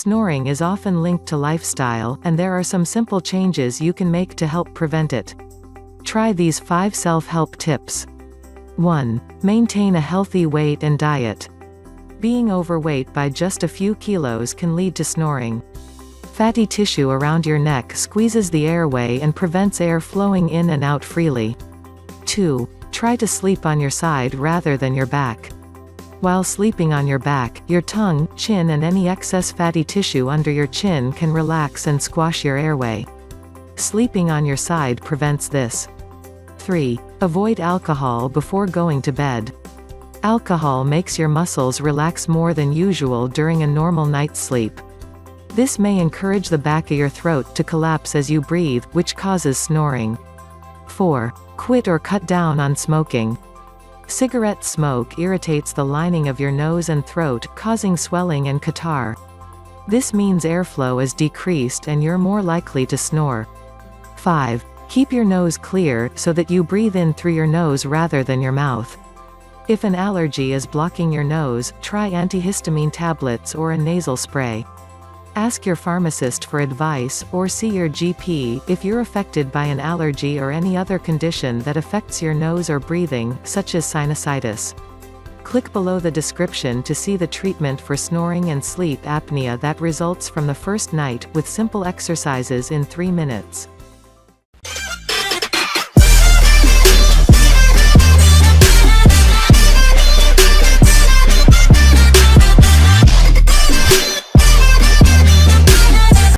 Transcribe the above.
Snoring is often linked to lifestyle, and there are some simple changes you can make to help prevent it. Try these 5 self-help tips. 1. Maintain a healthy weight and diet. Being overweight by just a few kilos can lead to snoring. Fatty tissue around your neck squeezes the airway and prevents air flowing in and out freely. 2. Try to sleep on your side rather than your back. While sleeping on your back, your tongue, chin and any excess fatty tissue under your chin can relax and squash your airway. Sleeping on your side prevents this. 3. Avoid alcohol before going to bed. Alcohol makes your muscles relax more than usual during a normal night's sleep. This may encourage the back of your throat to collapse as you breathe, which causes snoring. 4. Quit or cut down on smoking. Cigarette smoke irritates the lining of your nose and throat, causing swelling and catarrh. This means airflow is decreased and you're more likely to snore. 5. Keep your nose clear, so that you breathe in through your nose rather than your mouth. If an allergy is blocking your nose, try antihistamine tablets or a nasal spray. Ask your pharmacist for advice, or see your GP, if you're affected by an allergy or any other condition that affects your nose or breathing, such as sinusitis. Click below the description to see the treatment for snoring and sleep apnea that results from the first night, with simple exercises in 3 minutes.